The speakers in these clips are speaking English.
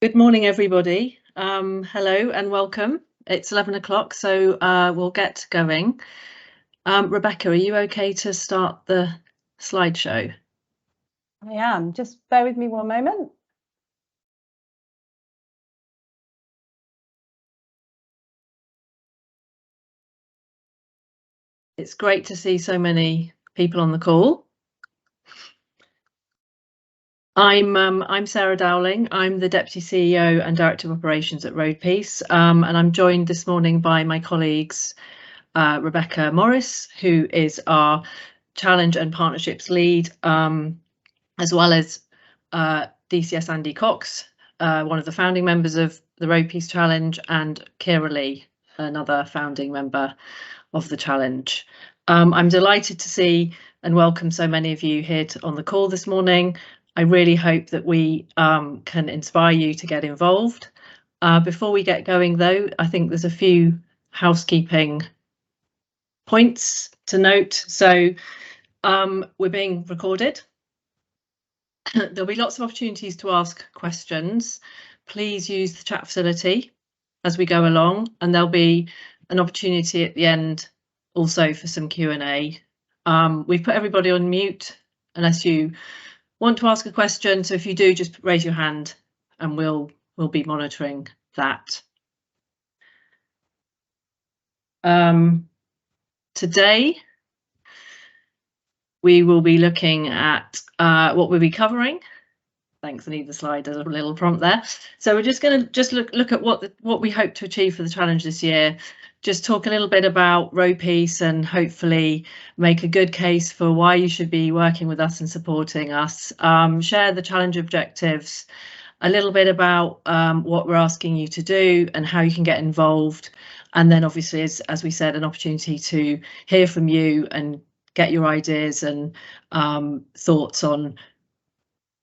Good morning, everybody. Hello and welcome. It's 11 o'clock, so we'll get going. Rebecca, are you okay to start the slideshow? I am. Just bear with me one moment. It's great to see so many people on the call. I'm Sarah Dowling. I'm the Deputy CEO and Director of Operations at RoadPeace, and I'm joined this morning by my colleagues, Rebecca Morris, who is our Challenge and Partnerships Lead, as well as DCS Andy Cox, one of the founding members of the RoadPeace Challenge, and Kira Lee, another founding member of the Challenge. I'm delighted to see and welcome so many of you here on the call this morning. I really hope that we can inspire you to get involved. Before we get going, though, I think there's a few housekeeping points to note. So we're being recorded. There'll be lots of opportunities to ask questions. Please use the chat facility as we go along, and there'll be an opportunity at the end also for some Q&A. We've put everybody on mute unless you want to ask a question. So if you do, just raise your hand and we'll be monitoring that. Today, we will be looking at what we'll be covering. Thanks, I need the slide. There's a little prompt there. So we're just going to look at what we hope to achieve for the challenge this year. Just talk a little bit about RoadPeace and hopefully make a good case for why you should be working with us and supporting us. Share the challenge objectives, a little bit about what we're asking you to do and how you can get involved. And then obviously, as we said, an opportunity to hear from you and get your ideas and thoughts on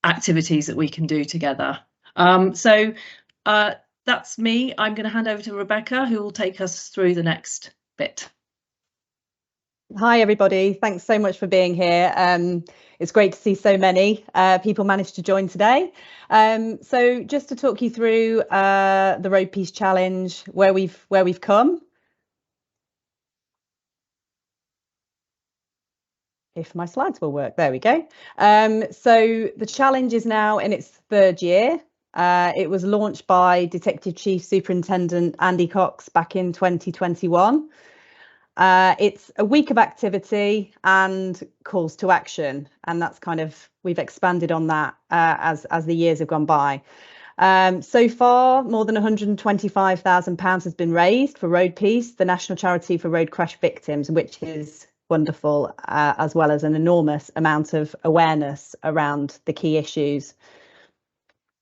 activities that we can do together. So that's me. I'm going to hand over to Rebecca, who will take us through the next bit. Hi, everybody. Thanks so much for being here. It's great to see so many people manage to join today. So just to talk you through the RoadPeace Challenge, where we've come. If my slides will work, there we go. So the challenge is now in its third year. It was launched by Detective Chief Superintendent Andy Cox back in 2021. It's a week of activity and calls to action, and that's kind of, we've expanded on that as the years have gone by. So far, more than £125,000 has been raised for RoadPeace, the national charity for road crash victims, which is wonderful, as well as an enormous amount of awareness around the key issues.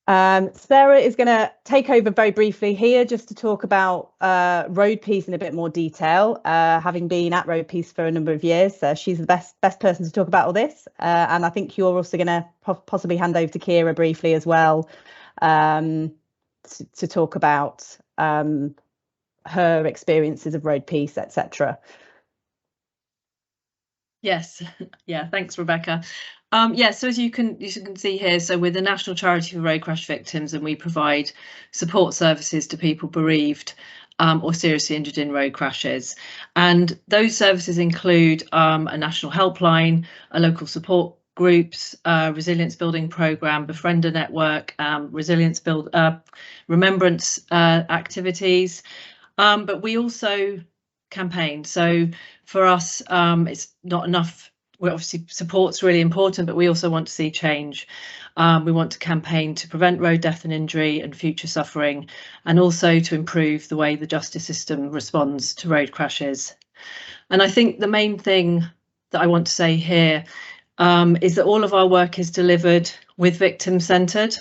Sarah is going to take over very briefly here just to talk about RoadPeace in a bit more detail, having been at RoadPeace for a number of years. She's the best person to talk about all this, and I think you're also going to possibly hand over to Kira briefly as well, to talk about her experiences of RoadPeace, etc. Yes, yeah, thanks, Rebecca. Yeah, so as you can see here, so we're the National Charity for Road Crash Victims, and we provide support services to people bereaved or seriously injured in road crashes. And those services include a national helpline, a local support groups, resilience building programme, befriender network, remembrance activities, but we also campaign. So for us, it's not enough. Well, obviously support's really important, but we also want to see change. We want to campaign to prevent road death and injury and future suffering, and also to improve the way the justice system responds to road crashes. And I think the main thing that I want to say here is that all of our work is delivered with victim-centred.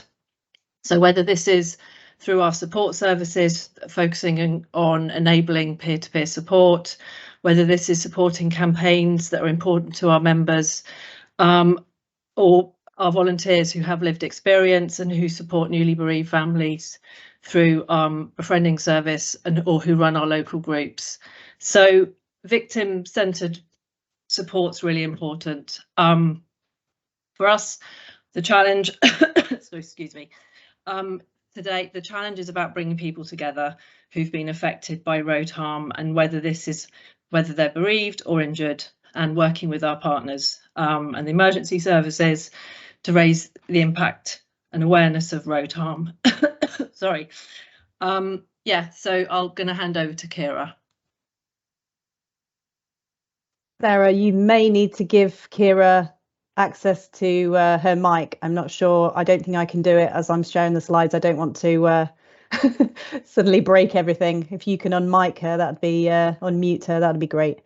So whether this is through our support services, focusing on enabling peer-to-peer support, whether this is supporting campaigns that are important to our members, or our volunteers who have lived experience and who support newly bereaved families through befriending service or who run our local groups. So victim-centred support's really important. For us, the challenge, so excuse me, today the challenge is about bringing people together who've been affected by road harm, and whether they're bereaved or injured, and working with our partners and the emergency services to raise the impact and awareness of road harm. Sorry. Yeah, so I'm going to hand over to Kira. Sarah, you may need to give Kira access to her mic. I'm not sure. I don't think I can do it as I'm sharing the slides. I don't want to suddenly break everything. If you can unmic her, that'd be unmute her. That'd be great.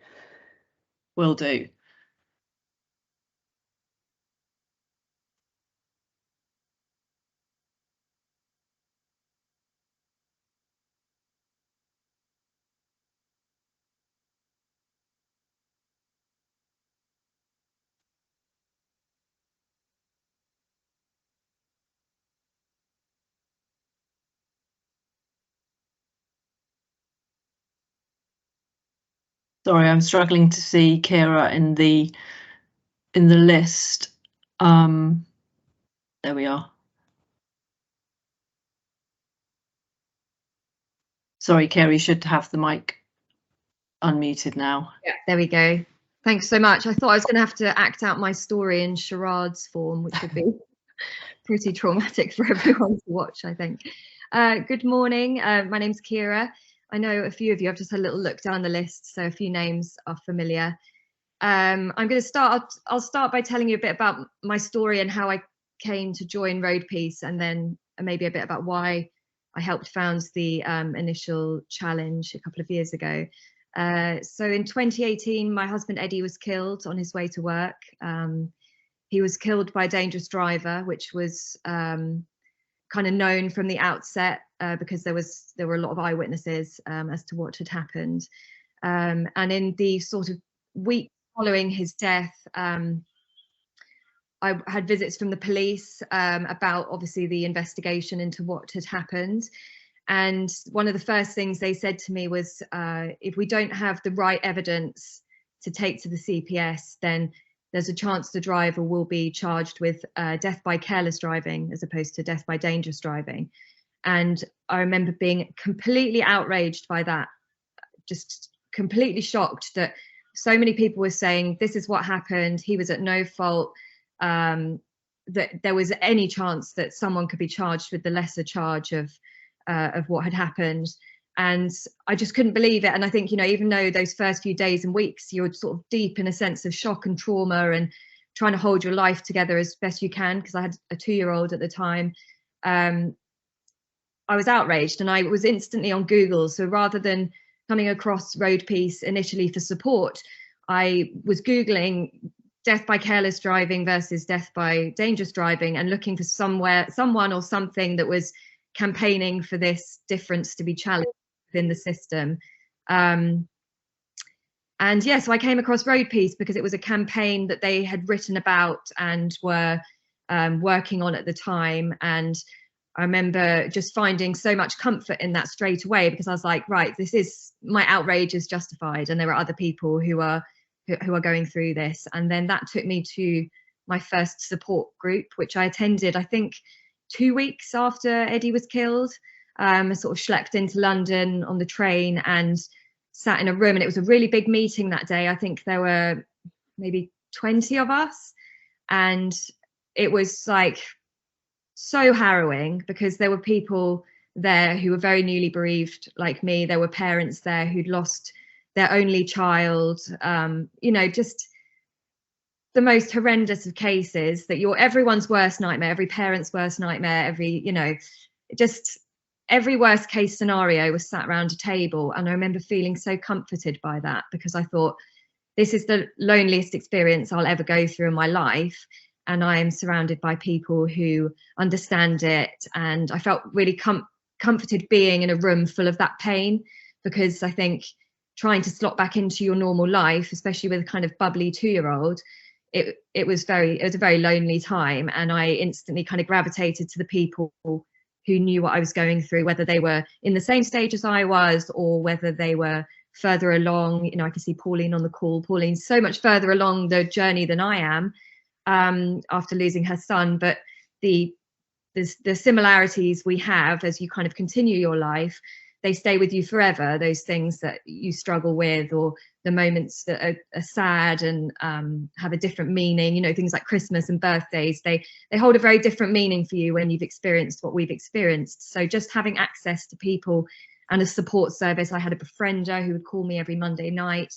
Will do. Sorry, I'm struggling to see Kira in the list. There we are. Sorry, Kira, you should have the mic unmuted now. Yeah, there we go. Thanks so much. I thought I was going to have to act out my story in charades form, which would be pretty traumatic for everyone to watch, I think. Good morning. My name's Kira. I know a few of you. I've just had a little look down the list, so a few names are familiar. I'm going to start. I'll start by telling you a bit about my story and how I came to join RoadPeace, and then maybe a bit about why I helped found the initial challenge a couple of years ago. So in 2018, my husband Eddie was killed on his way to work. He was killed by a dangerous driver, which was kind of known from the outset because there were a lot of eyewitnesses as to what had happened. And in the sort of week following his death, I had visits from the police about obviously the investigation into what had happened. And one of the first things they said to me was, if we don't have the right evidence to take to the CPS, then there's a chance the driver will be charged with death by careless driving as opposed to death by dangerous driving. And I remember being completely outraged by that, just completely shocked that so many people were saying, this is what happened, he was at no fault, that there was any chance that someone could be charged with the lesser charge of what had happened. And I just couldn't believe it. And I think, you know, even though those first few days and weeks you're sort of deep in a sense of shock and trauma and trying to hold your life together as best you can, because I had a 2-year-old at the time, I was outraged and I was instantly on Google. So rather than coming across RoadPeace initially for support, I was Googling death by careless driving versus death by dangerous driving and looking for someone or something that was campaigning for this difference to be challenged within the system. And yeah, so I came across RoadPeace because it was a campaign that they had written about and were working on at the time. And I remember just finding so much comfort in that straight away, because I was like, right, this is, my outrage is justified, and there are other people who are going through this. And then that took me to my first support group, which I attended, I think, 2 weeks after Eddie was killed. I sort of schlepped into London on the train and sat in a room, and it was a really big meeting that day. I think there were maybe 20 of us, and it was like so harrowing because there were people there who were very newly bereaved like me. There were parents there who'd lost their only child, you know, just the most horrendous of cases that everyone's worst nightmare, every parent's worst nightmare, every, you know, just every worst case scenario was sat around a table. And I remember feeling so comforted by that, because I thought, this is the loneliest experience I'll ever go through in my life. And I am surrounded by people who understand it. And I felt really comforted being in a room full of that pain, because I think trying to slot back into your normal life, especially with a kind of bubbly 2-year-old, it was a very lonely time. And I instantly kind of gravitated to the people who knew what I was going through, whether they were in the same stage as I was or whether they were further along. You know, I can see Pauline on the call. Pauline's so much further along the journey than I am after losing her son. But the the similarities we have as you kind of continue your life, they stay with you forever. Those things that you struggle with, or the moments that are sad and have a different meaning, you know, things like Christmas and birthdays, they hold a very different meaning for you when you've experienced what we've experienced. So just having access to people and a support service. I had a befriender who would call me every Monday night.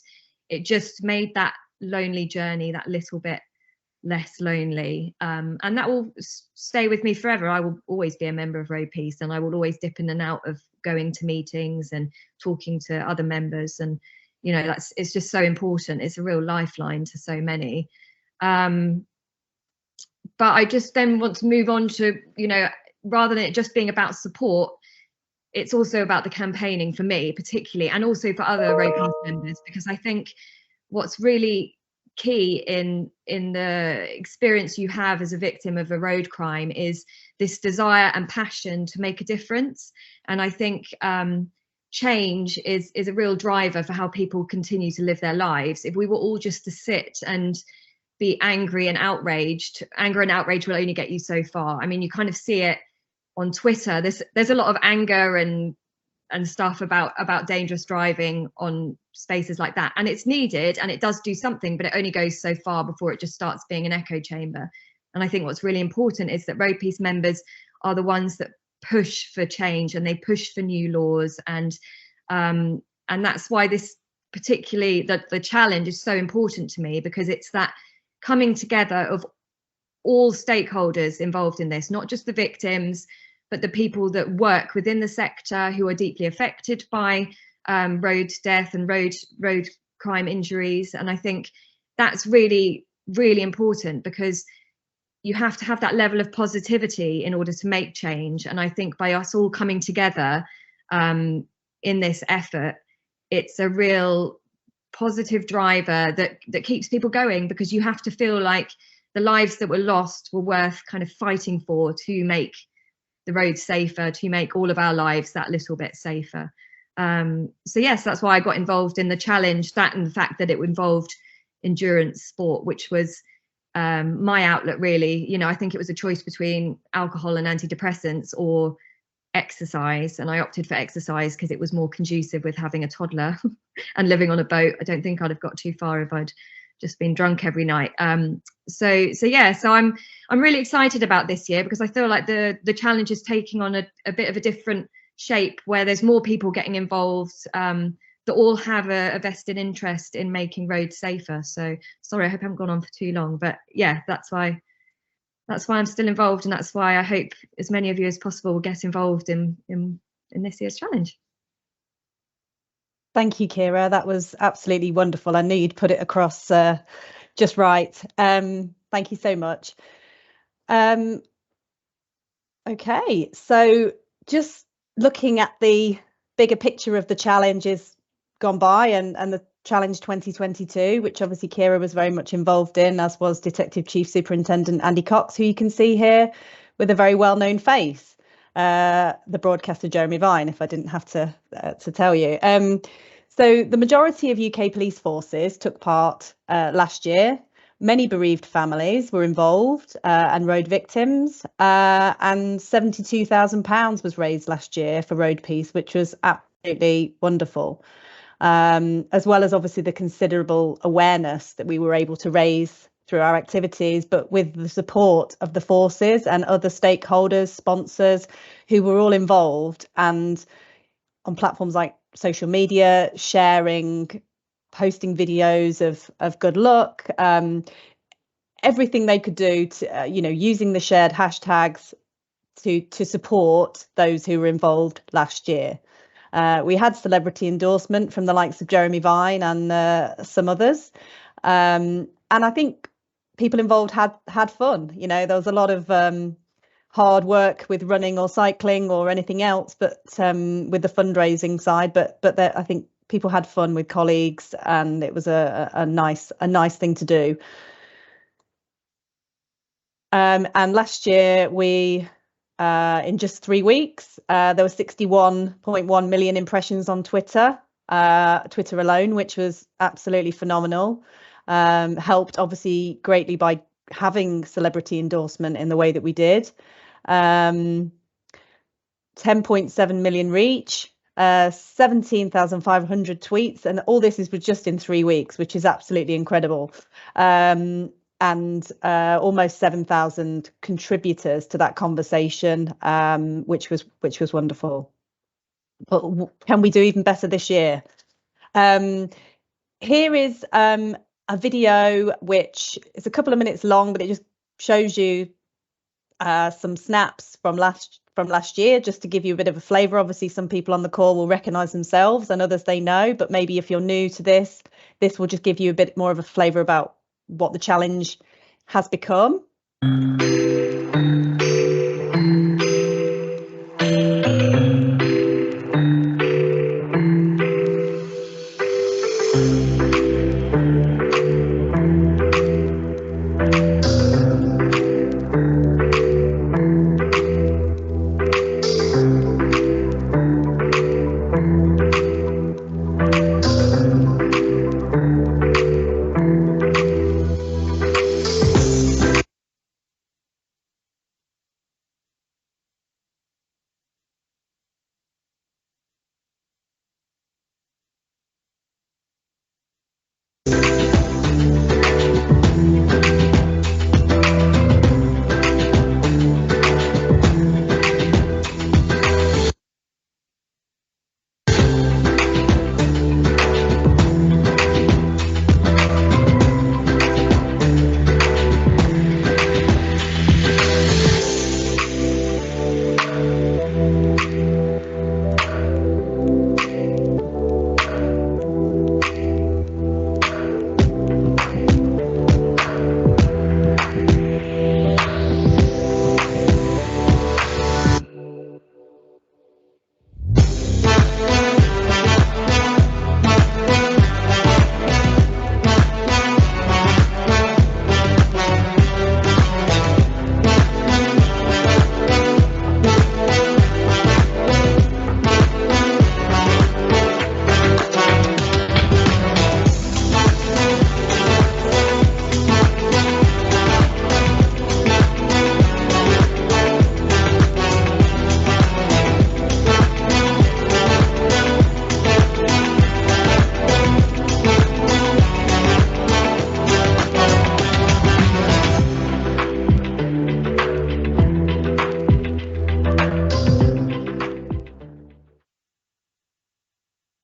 It just made that lonely journey that little bit less lonely, and that will stay with me forever. I will always be a member of RoadPeace, and I will always dip in and out of going to meetings and talking to other members, and you know, it's just so important. It's a real lifeline to so many. But I just then want to move on to, you know, rather than it just being about support, it's also about the campaigning for me particularly, and also for other RoadPeace members, because I think what's really key in the experience you have as a victim of a road crime is this desire and passion to make a difference. And I think change is a real driver for how people continue to live their lives. If we were all just to sit and be angry and outraged, anger and outrage will only get you so far. I mean, you kind of see it on Twitter. There's a lot of anger and stuff about dangerous driving on spaces like that, and it's needed and it does do something, but it only goes so far before it just starts being an echo chamber. And I think what's really important is that RoadPeace members are the ones that push for change, and they push for new laws, and that's why this particularly the challenge is so important to me, because it's that coming together of all stakeholders involved in this, not just the victims, but the people that work within the sector who are deeply affected by road death and road crime injuries. And I think that's really, really important, because you have to have that level of positivity in order to make change. And I think by us all coming together in this effort, it's a real positive driver that keeps people going, because you have to feel like the lives that were lost were worth kind of fighting for, to make the roads safer, to make all of our lives that little bit safer. So yes, that's why I got involved in the challenge, that and the fact that it involved endurance sport, which was my outlet really. You know, I think it was a choice between alcohol and antidepressants or exercise, and I opted for exercise because it was more conducive with having a toddler and living on a boat. I don't think I'd have got too far if I'd just been drunk every night. So I'm really excited about this year, because I feel like the challenge is taking on a bit of a different shape, where there's more people getting involved that all have a vested interest in making roads safer. So sorry, I hope I haven't gone on for too long, but yeah, that's why I'm still involved, and that's why I hope as many of you as possible will get involved in this year's challenge. Thank you, Kira. That was absolutely wonderful. I knew you'd put it across just right. Thank you so much. Okay, so just looking at the bigger picture of the challenges gone by and the challenge 2022, which obviously Kira was very much involved in, as was Detective Chief Superintendent Andy Cox, who you can see here with a very well-known face, the broadcaster Jeremy Vine, if I didn't have to tell you. So the majority of UK police forces took part last year. Many bereaved families were involved and road victims, and £72,000 was raised last year for RoadPeace, which was absolutely wonderful, as well as obviously the considerable awareness that we were able to raise through our activities, but with the support of the forces and other stakeholders, sponsors, who were all involved, and on platforms like social media, sharing, posting videos of good luck, everything they could do to, using the shared hashtags to support those who were involved last year. We had celebrity endorsement from the likes of Jeremy Vine and some others, and I think people involved had fun. You know, there was a lot of hard work with running or cycling or anything else, but with the fundraising side. But I think people had fun with colleagues, and it was a nice thing to do. And last year we, in just 3 weeks, there were 61.1 million impressions on Twitter alone, which was absolutely phenomenal. Helped obviously greatly by having celebrity endorsement in the way that we did. 10.7 million reach, 17,500 tweets, and all this is just in 3 weeks, which is absolutely incredible. And almost 7,000 contributors to that conversation, which was wonderful. But can we do even better this year? Here is a video which is a couple of minutes long, but it just shows you some snaps from last year, just to give you a bit of a flavour. Obviously, some people on the call will recognise themselves and others they know, but maybe if you're new to this will just give you a bit more of a flavour about what the challenge has become.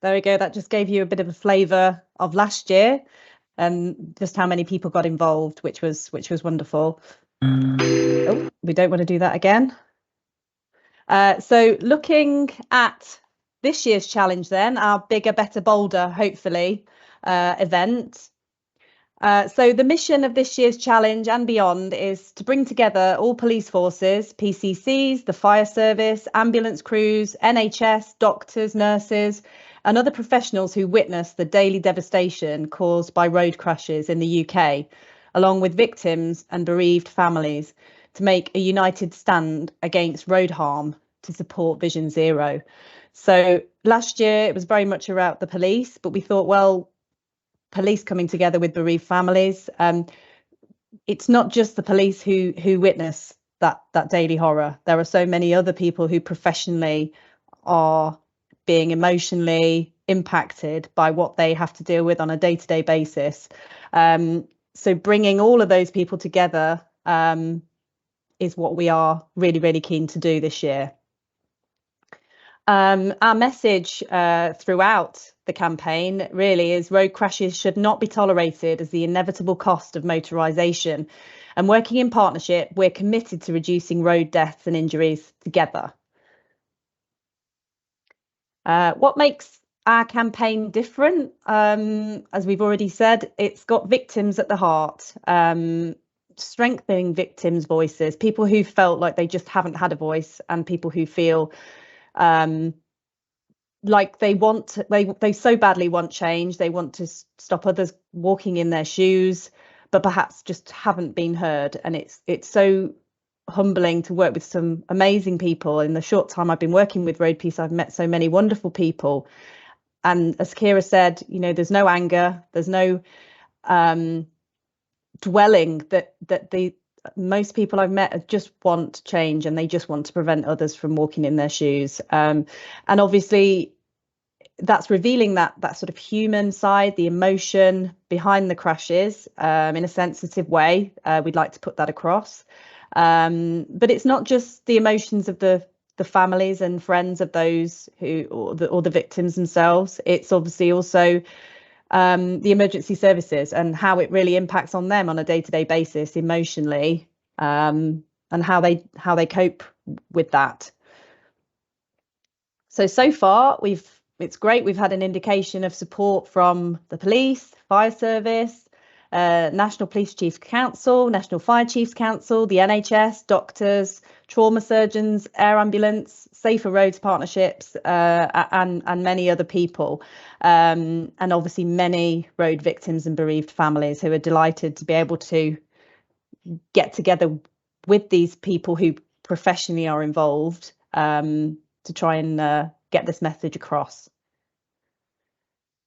There we go. That just gave you a bit of a flavour of last year and just how many people got involved, which was wonderful. Oh, we don't want to do that again. So looking at this year's challenge then, our bigger, better, bolder, hopefully, event. So the mission of this year's challenge and beyond is to bring together all police forces, PCCs, the fire service, ambulance crews, NHS, doctors, nurses, and other professionals who witness the daily devastation caused by road crashes in the UK, along with victims and bereaved families, to make a united stand against road harm to support Vision Zero. So last year it was very much about the police, but we thought, well, police coming together with bereaved families. It's not just the police who witness that daily horror. There are so many other people who professionally are being emotionally impacted by what they have to deal with on a day-to-day basis. So bringing all of those people together is what we are really, really keen to do this year. Our message throughout the campaign really is road crashes should not be tolerated as the inevitable cost of motorisation. And working in partnership, we're committed to reducing road deaths and injuries together. What makes our campaign different? As we've already said, it's got victims at the heart, strengthening victims' voices, people who felt like they just haven't had a voice, and people who feel like they so badly want change. They want to stop others walking in their shoes, but perhaps just haven't been heard. And it's so humbling to work with some amazing people. In the short time I've been working with RoadPeace, I've met so many wonderful people. And as Kira said, you know, there's no anger, there's no dwelling that most people I've met just want change, and they just want to prevent others from walking in their shoes. And obviously that's revealing that sort of human side, the emotion behind the crashes, in a sensitive way. We'd like to put that across. But it's not just the emotions of the families and friends of those who, or the victims themselves. It's obviously also the emergency services and how it really impacts on them on a day-to-day basis emotionally, and how they cope with that. So far it's great. We've had an indication of support from the police, fire service, National Police Chiefs Council, National Fire Chiefs Council, the NHS, doctors, trauma surgeons, air ambulance, Safer Roads partnerships, and many other people, and obviously many road victims and bereaved families who are delighted to be able to get together with these people who professionally are involved, to try and get this message across.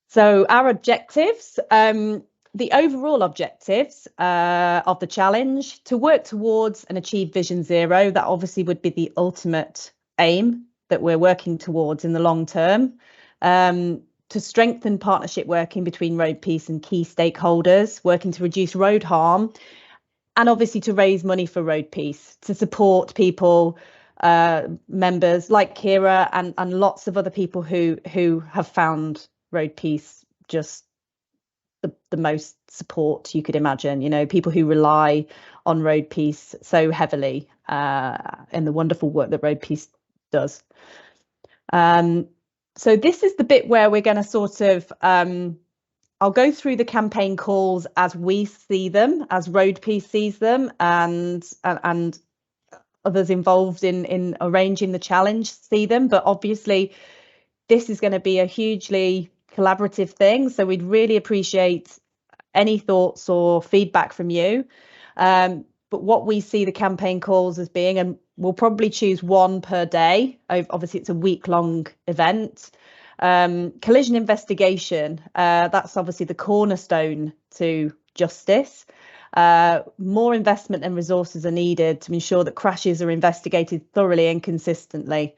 So our objectives, the overall objectives of the challenge, to work towards and achieve Vision Zero. That obviously would be the ultimate aim that we're working towards in the long term. To strengthen partnership working between RoadPeace and key stakeholders, working to reduce road harm, and obviously to raise money for RoadPeace, to support people, members like Kira and lots of other people who have found RoadPeace just the most support you could imagine. You know, people who rely on RoadPeace so heavily, in the wonderful work that RoadPeace does. So this is the bit where we're going to sort of, I'll go through the campaign calls as we see them, as RoadPeace sees them, and others involved in arranging the challenge see them. But obviously, this is going to be a hugely collaborative thing. So we'd really appreciate any thoughts or feedback from you. But what we see the campaign calls as being, and we'll probably choose one per day. Obviously, it's a week-long event. Collision investigation, that's obviously the cornerstone to justice. More investment and resources are needed to ensure that crashes are investigated thoroughly and consistently.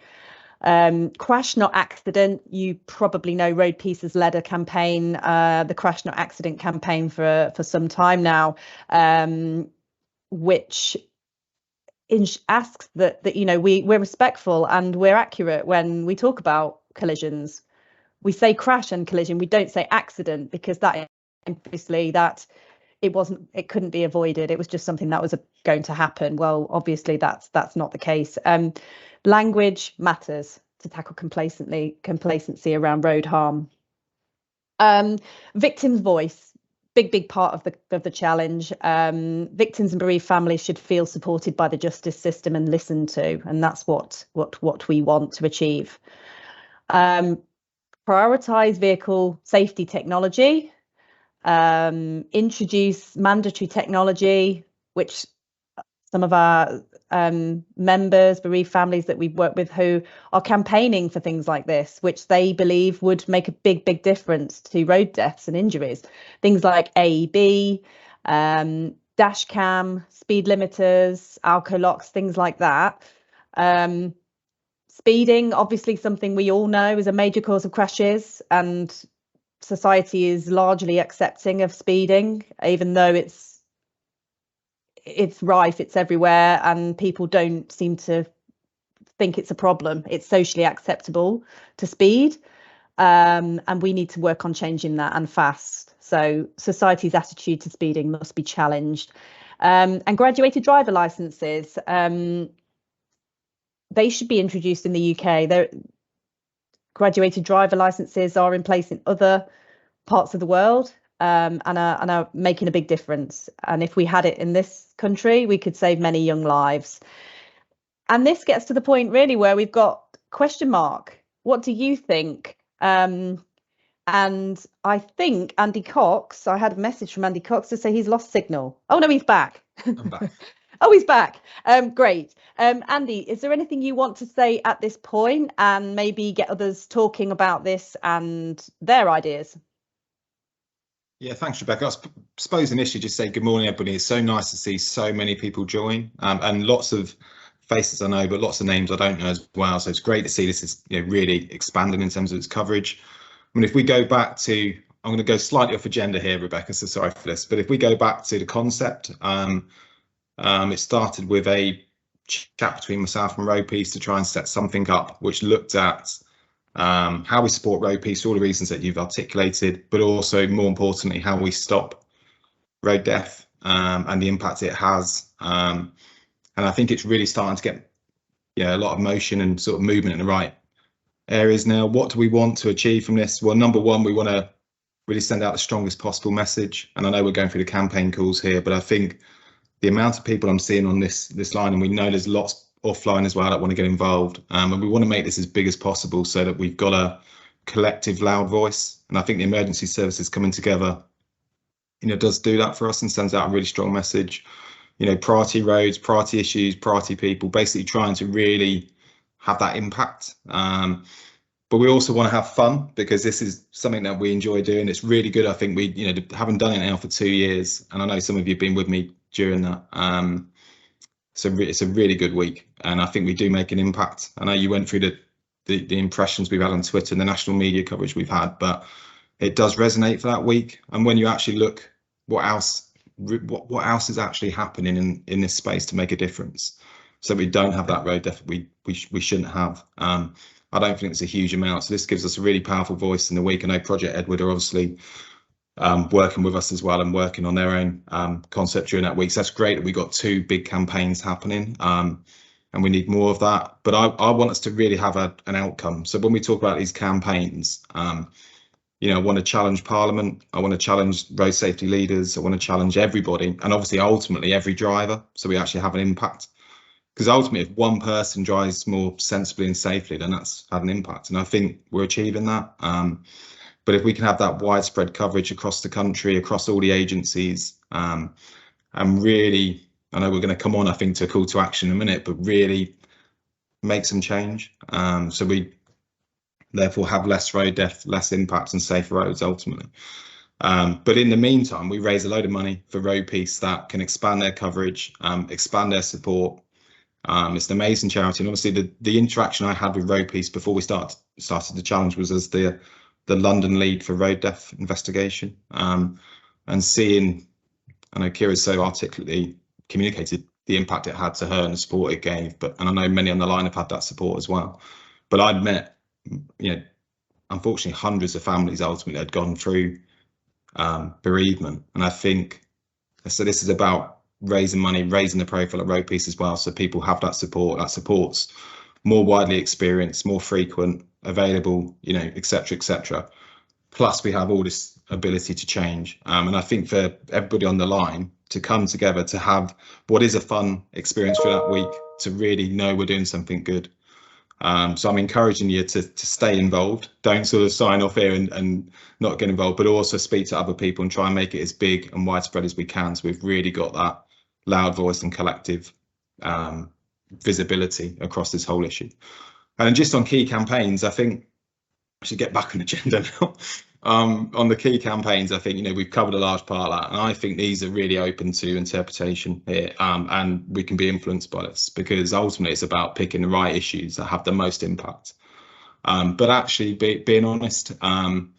Crash Not Accident, you probably know RoadPeace has led a campaign, the Crash Not Accident campaign for some time now, which asks that you know, we're respectful and we're accurate when we talk about collisions. We say crash and collision, we don't say accident, because that obviously that it couldn't be avoided. It was just something that was going to happen. Well, obviously that's not the case. Language matters to tackle complacency around road harm. Victim's voice, big part of the challenge. Victims and bereaved families should feel supported by the justice system and listened to, and that's what we want to achieve. Prioritise vehicle safety technology. Introduce mandatory technology, which some of our members, bereaved families that we've worked with who are campaigning for things like this, which they believe would make a big difference to road deaths and injuries. Things like AEB, dash cam, speed limiters, alco locks, things like that. Speeding, obviously something we all know is a major cause of crashes, and society is largely accepting of speeding, even though it's rife, it's everywhere, and people don't seem to think it's a problem. It's socially acceptable to speed, and we need to work on changing that, and fast. So society's attitude to speeding must be challenged. And graduated driver licenses, they should be introduced in the UK. Graduated driver licenses are in place in other parts of the world, and are making a big difference. And if we had it in this country, we could save many young lives. And this gets to the point really where we've got question mark. What do you think? And I think Andy Cox, I had a message from Andy Cox to say he's lost signal. Oh no, he's back. I'm back. Oh, he's back. Great. Andy, is there anything you want to say at this point, and maybe get others talking about this and their ideas? Yeah, thanks, Rebecca. I suppose initially just say good morning, everybody. It's so nice to see so many people join, and lots of faces I know, but lots of names I don't know as well. So it's great to see this is really expanding in terms of its coverage. I mean, if we go back to, I'm going to go slightly off agenda here, Rebecca, so sorry for this, but if we go back to the concept, it started with a chat between myself and RoadPeace to try and set something up which looked at how we support RoadPeace for all the reasons that you've articulated, but also more importantly, how we stop road death and the impact it has. And I think it's really starting to get a lot of motion and sort of movement in the right areas now. What do we want to achieve from this? Well, number one, we want to really send out the strongest possible message. And I know we're going through the campaign calls here, but I think the amount of people I'm seeing on this line, and we know there's lots offline as well that want to get involved, and we want to make this as big as possible so that we've got a collective loud voice. And I think the emergency services coming together does do that for us and sends out a really strong message. Priority roads, priority issues, priority people, basically trying to really have that impact. But we also want to have fun, because this is something that we enjoy doing. It's really good. I think we haven't done it now for 2 years, and I know some of you have been with me during that. So it's a really good week, and I think we do make an impact. I know you went through the impressions we've had on Twitter and the national media coverage we've had, but it does resonate for that week. And when you actually look what else is actually happening in this space to make a difference, so we don't have that road death we shouldn't have. I don't think it's a huge amount, so this gives us a really powerful voice in the week. I know Project Edward are obviously working with us as well and working on their own concept during that week. So that's great that we got 2 big campaigns happening, and we need more of that. But I want us to really have an outcome. So when we talk about these campaigns, I want to challenge Parliament, I want to challenge road safety leaders, I want to challenge everybody, and obviously ultimately every driver, so we actually have an impact. Because ultimately, if one person drives more sensibly and safely, then that's had an impact, and I think we're achieving that. But if we can have that widespread coverage across the country, across all the agencies, and really, I know we're going to come on, I think, to a call to action in a minute, but really make some change. So we therefore have less road death, less impact, and safer roads ultimately. But in the meantime, we raise a load of money for RoadPeace that can expand their coverage, expand their support. It's an amazing charity, and obviously the interaction I had with RoadPeace before we started the challenge was as the London lead for road death investigation, and seeing, I know Kira's so articulately communicated the impact it had to her and the support it gave, and I know many on the line have had that support as well. But I'd met, unfortunately, hundreds of families ultimately had gone through bereavement, and I think, so this is about raising money, raising the profile of RoadPeace as well, so people have that support. That support's more widely experienced, more frequent, available, etc., etc. Plus we have all this ability to change, and I think for everybody on the line to come together to have what is a fun experience for that week, to really know we're doing something good. So I'm encouraging you to stay involved. Don't sort of sign off here and not get involved, but also speak to other people and try and make it as big and widespread as we can, so we've really got that loud voice and collective visibility across this whole issue. And just on key campaigns, I think I should get back on agenda now. On the key campaigns, I think we've covered a large part of that, and I think these are really open to interpretation here, and we can be influenced by this, because ultimately it's about picking the right issues that have the most impact. But actually, being honest, during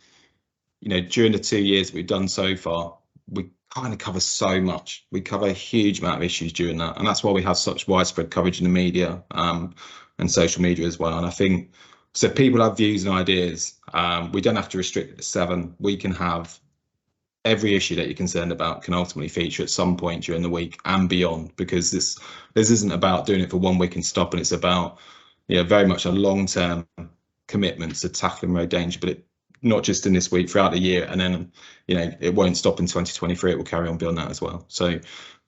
the 2 years that we've done so far, we kind of cover so much. We cover a huge amount of issues during that, and that's why we have such widespread coverage in the media and social media as well. And I think, so people have views and ideas, we don't have to restrict it to 7. We can have every issue that you're concerned about can ultimately feature at some point during the week and beyond, because this isn't about doing it for 1 week and stopping. It's about very much a long-term commitment to tackling road danger, but not just in this week, throughout the year, and then it won't stop in 2023. It will carry on beyond that as well. So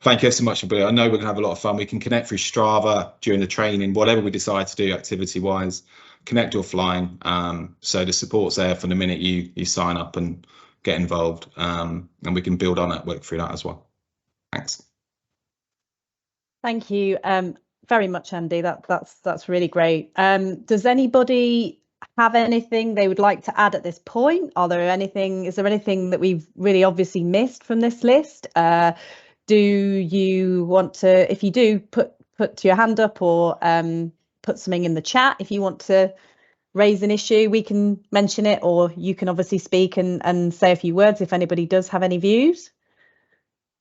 thank you so much, everybody. I know we're gonna have a lot of fun. We can connect through Strava during the training, whatever we decide to do activity wise, connect offline. So the support's there from the minute you sign up and get involved, and we can build our network through that as well. Thanks. Thank you very much, Andy. That's really great. Does anybody have anything they would like to add at this point? Is there anything that we've really obviously missed from this list? Do you want to, if you do, put your hand up or put something in the chat if you want to raise an issue, we can mention it, or you can obviously speak and say a few words if anybody does have any views.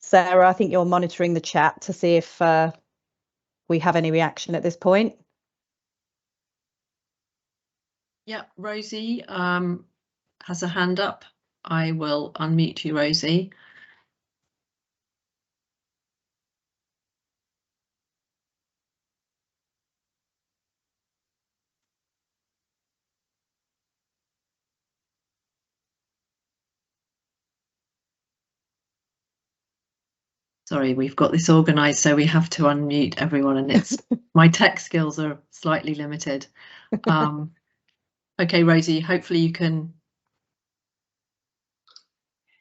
Sarah, I think you're monitoring the chat to see if we have any reaction at this point. Yeah, Rosie has a hand up. I will unmute you, Rosie. Sorry, we've got this organised, so we have to unmute everyone, and it's my tech skills are slightly limited. Okay, Rosie, hopefully you can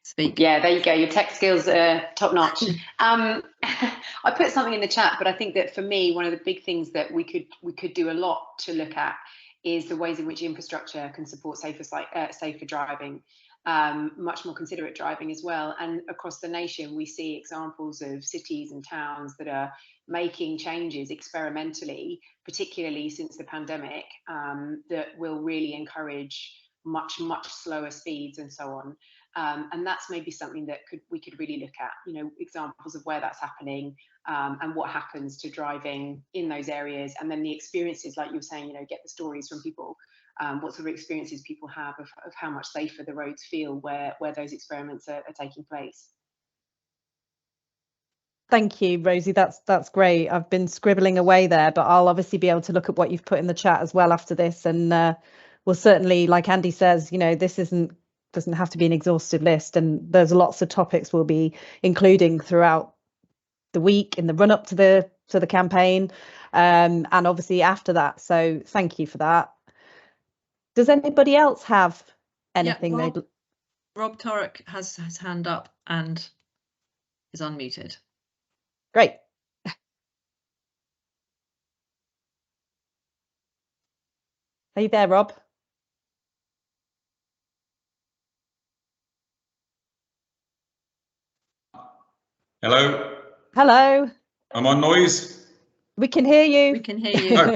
speak. Yeah, there you go. Your tech skills are top notch. I put something in the chat, but I think that for me, one of the big things that we could do a lot to look at is the ways in which infrastructure can support safer driving. Much more considerate driving as well. And across the nation, we see examples of cities and towns that are making changes experimentally, particularly since the pandemic, that will really encourage much slower speeds and so on. And that's maybe something that we could really look at, you know, examples of where that's happening, and what happens to driving in those areas, and then the experiences, like you were saying, you know, get the stories from people. What sort of experiences people have of how much safer the roads feel where those experiments are taking place. Thank you, Rosie. That's great. I've been scribbling away there, but I'll obviously be able to look at what you've put in the chat as well after this. And we'll certainly, like Andy says, you know, this doesn't have to be an exhaustive list, and there's lots of topics we'll be including throughout the week in the run up to the campaign, and obviously after that. So thank you for that. Does anybody else have anything? Yeah, Rob Torek has his hand up and is unmuted. Great. Are you there, Rob? Hello. Hello. I'm on noise. We can hear you. We can hear you. Oh,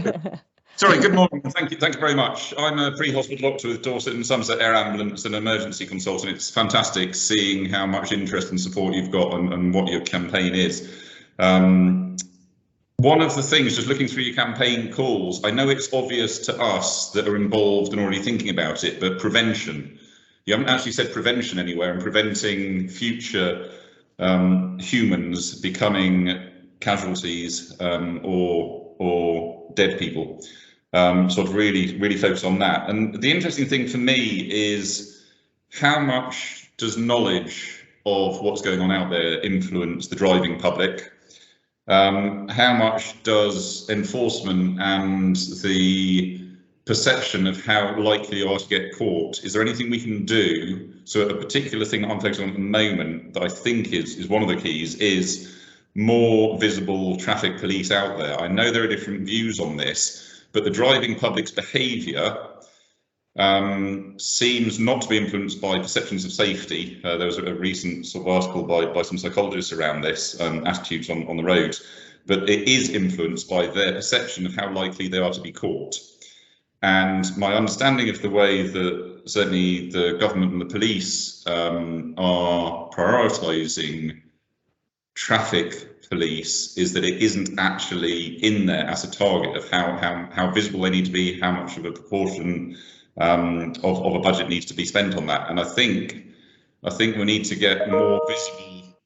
sorry, good morning. Thank you very much. I'm a pre-hospital doctor with Dorset and Somerset Air Ambulance and emergency consultant. It's fantastic seeing how much interest and support you've got and what your campaign is. One of the things, just looking through your campaign calls, I know it's obvious to us that are involved and already thinking about it, but prevention. You haven't actually said prevention anywhere, and preventing future humans becoming casualties or dead people. Sort of really focus on that. And the interesting thing for me is how much does knowledge of what's going on out there influence the driving public? How much does enforcement and the perception of how likely you are to get caught? Is there anything we can do? So a particular thing that I'm focusing on at the moment that I think is one of the keys is more visible traffic police out there. I know there are different views on this, but the driving public's behaviour seems not to be influenced by perceptions of safety. There was a recent sort of article by some psychologists around this, attitudes on the road, but it is influenced by their perception of how likely they are to be caught. And my understanding of the way that certainly the government and the police are prioritising traffic police is that it isn't actually in there as a target of how visible they need to be, how much of a proportion of a budget needs to be spent on that. And I think we need to get more visible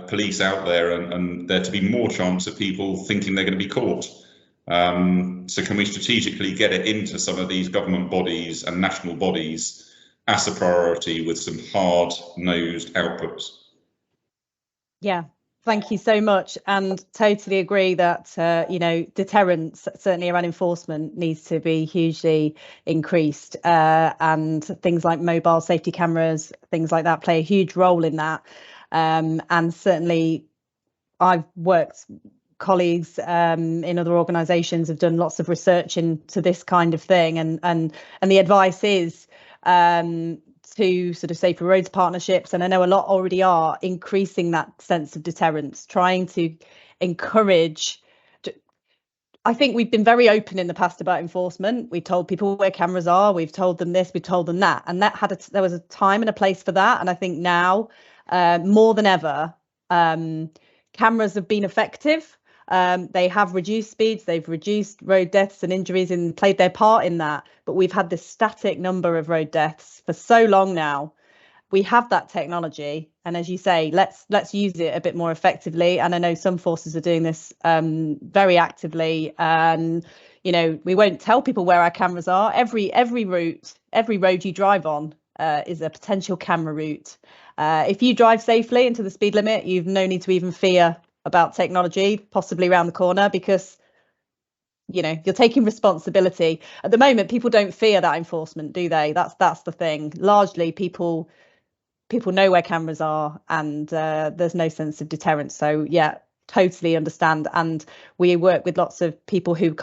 police out there, and there to be more chance of people thinking they're going to be caught. So can we strategically get it into some of these government bodies and national bodies as a priority with some hard-nosed outputs? Yeah, thank you so much, and totally agree that you know, deterrence, certainly around enforcement, needs to be hugely increased, and things like mobile safety cameras, things like that, play a huge role in that. And certainly I've worked colleagues in other organisations have done lots of research into this kind of thing, and the advice is to sort of safer roads partnerships, and I know a lot already are increasing that sense of deterrence, trying to encourage. I think we've been very open in the past about enforcement. We told people where cameras are, we've told them this, we've told them that, and that there was a time and a place for that. And I think now more than ever, cameras have been effective. They have reduced speeds, they've reduced road deaths and injuries and played their part in that. But we've had this static number of road deaths for so long now. We have that technology, and as you say, let's use it a bit more effectively. And I know some forces are doing this very actively. And we won't tell people where our cameras are. Every route, every road you drive on is a potential camera route. If you drive safely into the speed limit, you've no need to even fear about technology possibly around the corner, because you're taking responsibility. At the moment, people don't fear that enforcement, do they? That's the thing. Largely, people know where cameras are, and there's no sense of deterrence. So yeah, totally understand. And we work with lots of people who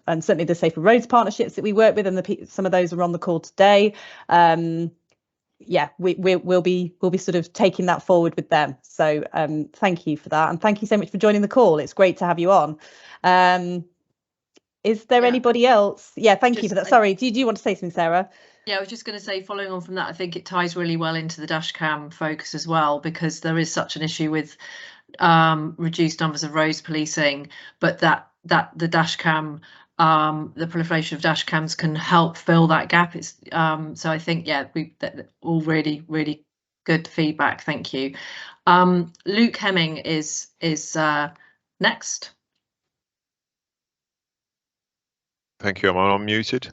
and certainly the Safer Roads partnerships that we work with, and some of those are on the call today. Yeah, we'll be sort of taking that forward with them. So thank you for that, and thank you so much for joining the call. It's great to have you on. Is there anybody else? Yeah, thank you for that. Sorry, do you want to say something, Sarah? Yeah, I was just going to say, following on from that, I think it ties really well into the dash cam focus as well, because there is such an issue with reduced numbers of roads policing, but that the dash cam, the proliferation of dash cams can help fill that gap. It's so I think all really good feedback. Thank you. Luke Hemming is next. Thank you. I'm unmuted.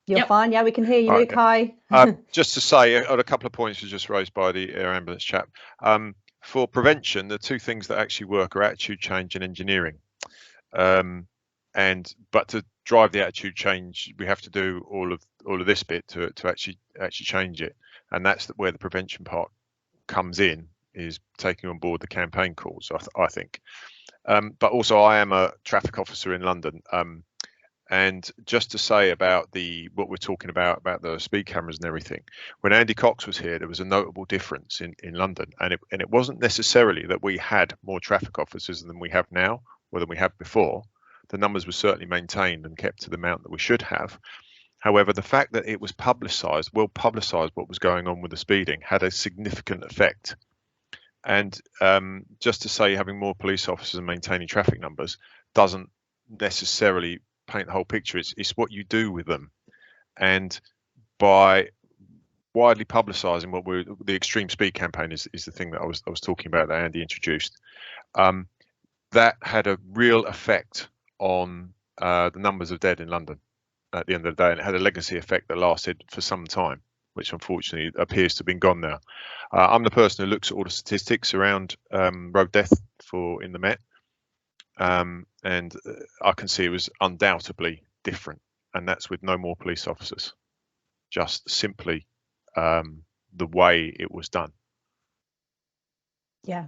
You're fine. Yeah, we can hear you, Luke. Hi. Just to say, a couple of points were just raised by the air ambulance chap. For prevention, the two things that actually work are attitude change and engineering. But to drive the attitude change, we have to do all of this bit to actually change it, and that's where the prevention part comes in, is taking on board the campaign calls. I think. But also, I am a traffic officer in London. And just to say about what we're talking about the speed cameras and everything, when Andy Cox was here, there was a notable difference in London, and it wasn't necessarily that we had more traffic officers than we have now, or than we have before. The numbers were certainly maintained and kept to the amount that we should have. However, the fact that it was well publicised what was going on with the speeding had a significant effect. And just to say having more police officers and maintaining traffic numbers doesn't necessarily paint the whole picture. It's what you do with them, and by widely publicising the extreme speed campaign is the thing that I was talking about that Andy introduced. That had a real effect on the numbers of dead in London at the end of the day, and it had a legacy effect that lasted for some time, which unfortunately appears to have been gone now. I'm the person who looks at all the statistics around road death in the Met. And I can see it was undoubtedly different, and that's with no more police officers, just simply the way it was done. Yeah,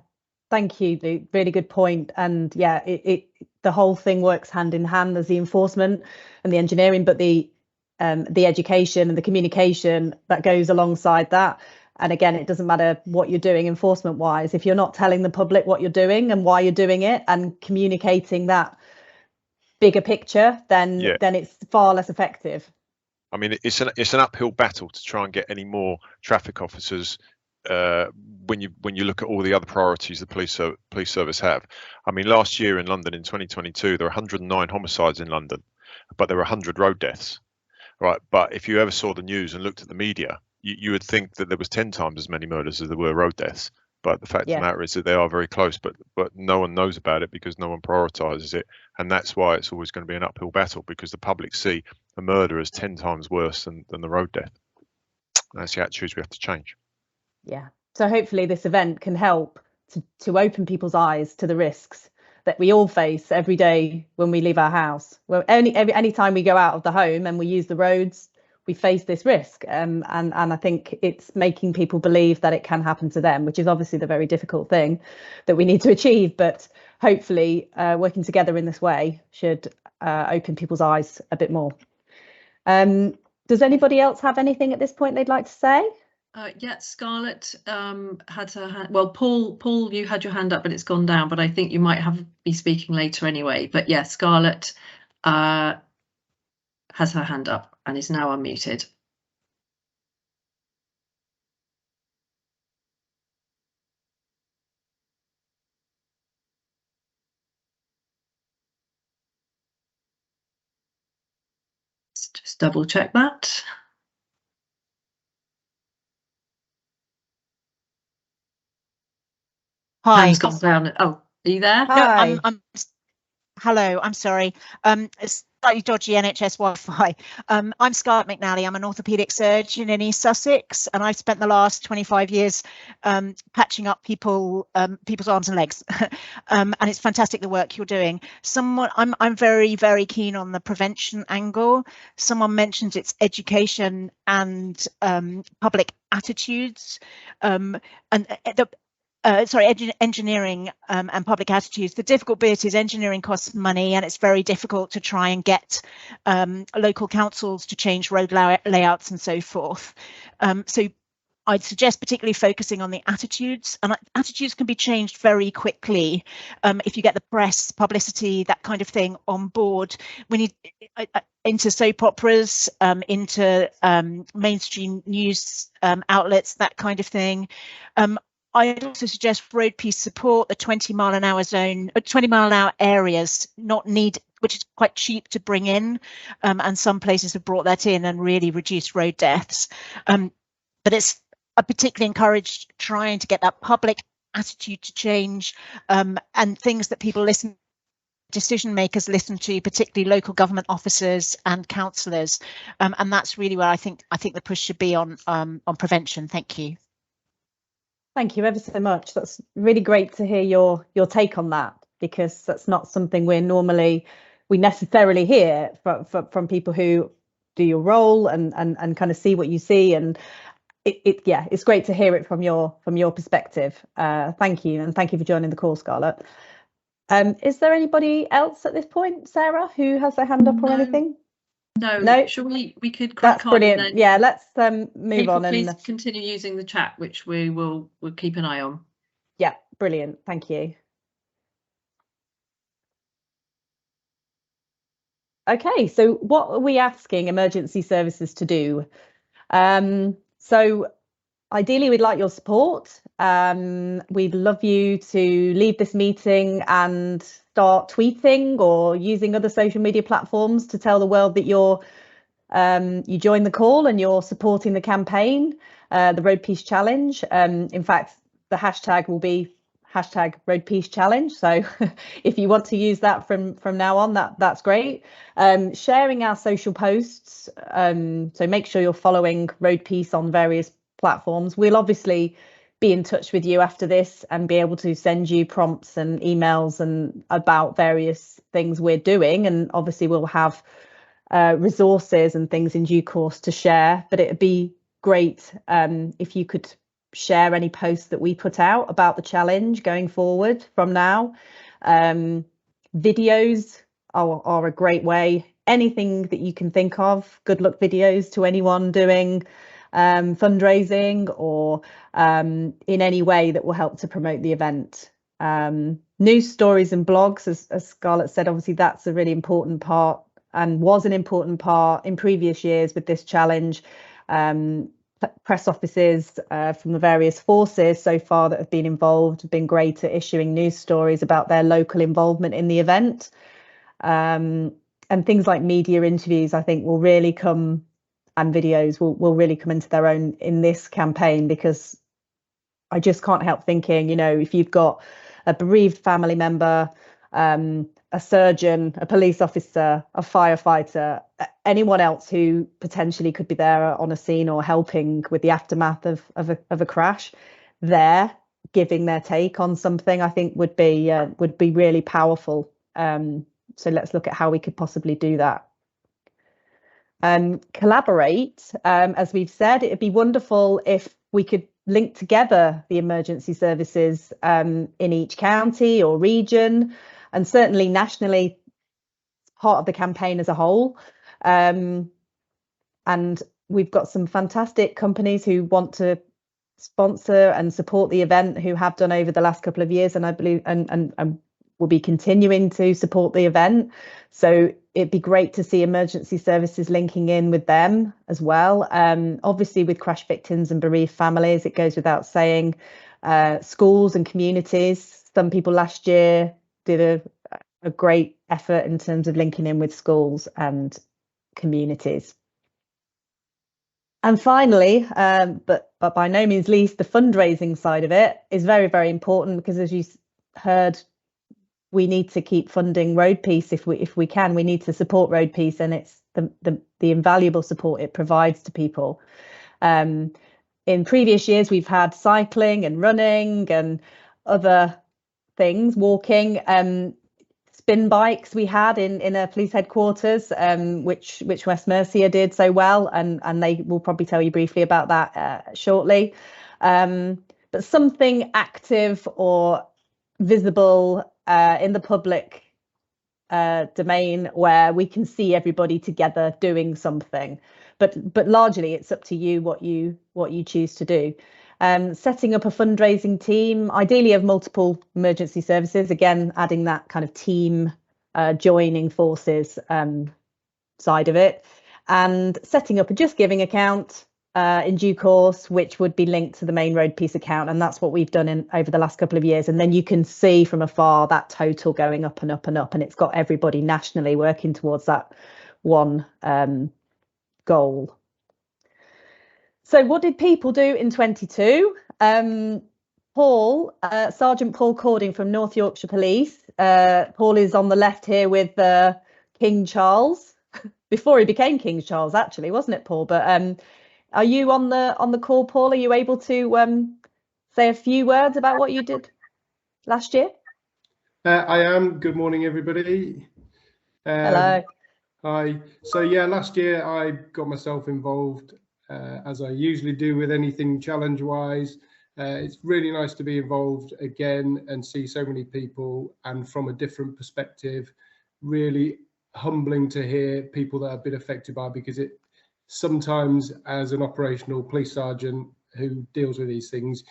thank you, Luke. Really good point. And yeah, the whole thing works hand in hand. There's the enforcement and the engineering, but the education and the communication that goes alongside that. And again, it doesn't matter what you're doing enforcement wise, if you're not telling the public what you're doing and why you're doing it and communicating that bigger picture, then it's far less effective. I mean, it's an uphill battle to try and get any more traffic officers when you look at all the other priorities the police service have. I mean, last year in London in 2022, there were 109 homicides in London, but there were 100 road deaths. Right, but if you ever saw the news and looked at the media, you would think that there was 10 times as many murders as there were road deaths. But the fact of the matter is that they are very close, but no one knows about it because no one prioritises it. And that's why it's always going to be an uphill battle, because the public see a murder as 10 times worse than the road death. That's the attitudes we have to change. Yeah. So hopefully this event can help to open people's eyes to the risks that we all face every day when we leave our house. Well, any time we go out of the home and we use the roads, we face this risk, and I think it's making people believe that it can happen to them, which is obviously the very difficult thing that we need to achieve. But hopefully, working together in this way should open people's eyes a bit more. Does anybody else have anything at this point they'd like to say? Yeah, Scarlett had her hand. Well, Paul, you had your hand up, but it's gone down. But I think you might be speaking later anyway. But yeah, Scarlett has her hand up and is now unmuted. Let's just double check that. Hi. Hand's gone down. Oh, are you there? Hi. No, hello, I'm sorry. It's slightly dodgy NHS Wi-Fi. I'm Scarlett McNally. I'm an orthopaedic surgeon in East Sussex, and I've spent the last 25 years patching up people's arms and legs. And it's fantastic the work you're doing. I'm very, very keen on the prevention angle. Someone mentioned it's education and public attitudes, engineering and public attitudes. The difficult bit is engineering costs money, and it's very difficult to try and get local councils to change road layouts and so forth. So I'd suggest particularly focusing on the attitudes, and attitudes can be changed very quickly if you get the press, publicity, that kind of thing on board. We need into soap operas, into mainstream news outlets, that kind of thing. I'd also suggest RoadPeace support the 20-mile-an-hour zone, 20-mile-an-hour areas, which is quite cheap to bring in, and some places have brought that in and really reduced road deaths. But I particularly encourage trying to get that public attitude to change, and things that decision makers listen to, particularly local government officers and councillors, and that's really where I think the push should be on prevention. Thank you. Thank you ever so much. That's really great to hear your take on that, because that's not something we necessarily hear from people who do your role and kind of see what you see, and it's great to hear it from your perspective. Thank you, and thank you for joining the call, Scarlett. Is there anybody else at this point, Sarah, who has their hand up or anything? No. Shall we could crack on. Brilliant. Then yeah, let's move on. Please continue using the chat, which we'll keep an eye on. Yeah, brilliant. Thank you. Okay, so what are we asking emergency services to do? So ideally, we'd like your support. We'd love you to leave this meeting and start tweeting or using other social media platforms to tell the world that you joined the call and you're supporting the campaign, the RoadPeace Challenge. In fact, the hashtag will be #RoadPeace Challenge. So if you want to use that from now on, that's great. Sharing our social posts. So make sure you're following RoadPeace on various platforms. We'll obviously be in touch with you after this and be able to send you prompts and emails and about various things we're doing. And obviously we'll have resources and things in due course to share, but it'd be great if you could share any posts that we put out about the challenge going forward from now. Videos are a great way. Anything that you can think of, good luck videos to anyone doing fundraising or in any way that will help to promote the event. News stories and blogs, as Scarlett said, obviously that's a really important part and was an important part in previous years with this challenge. Press offices from the various forces so far that have been involved have been great at issuing news stories about their local involvement in the event. And things like media interviews, I think, will really come, and videos will really come into their own in this campaign, because I just can't help thinking, if you've got a bereaved family member, a surgeon, a police officer, a firefighter, anyone else who potentially could be there on a scene or helping with the aftermath of a crash, they're giving their take on something, I think would be really powerful. So let's look at how we could possibly do that. collaborate. As we've said, it'd be wonderful if we could link together the emergency services in each county or region, and certainly nationally, part of the campaign as a whole. And we've got some fantastic companies who want to sponsor and support the event, who have done over the last couple of years, and I believe and will be continuing to support the event. So it'd be great to see emergency services linking in with them as well. Obviously, with crash victims and bereaved families, it goes without saying, schools and communities. Some people last year did a great effort in terms of linking in with schools and communities. And finally, but by no means least, the fundraising side of it is very, very important, because as you heard, we need to keep funding RoadPeace if we can. We need to support RoadPeace, and it's the invaluable support it provides to people. In previous years, we've had cycling and running and other things, walking, spin bikes we had in a police headquarters, which West Mercia did so well, and they will probably tell you briefly about that shortly. But something active or visible in the public domain where we can see everybody together doing something, but largely it's up to you what you choose to do. Setting up a fundraising team, ideally of multiple emergency services, again adding that kind of team joining forces side of it, and setting up a Just Giving account in due course, which would be linked to the main RoadPeace account, and that's what we've done over the last couple of years. And then you can see from afar that total going up and up and up, and it's got everybody nationally working towards that one goal. So what did people do in 22? Paul, Sergeant Paul Cording from North Yorkshire Police. Paul is on the left here with King Charles, before he became King Charles, actually, wasn't it, Paul? But are you on the call, Paul? Are you able to say a few words about what you did last year? I am. Good morning, everybody. Hello. Hi. So yeah, last year I got myself involved, as I usually do with anything challenge-wise. It's really nice to be involved again and see so many people, and from a different perspective. Really humbling to hear people that have been affected by, because it sometimes, as an operational police sergeant who deals with these things,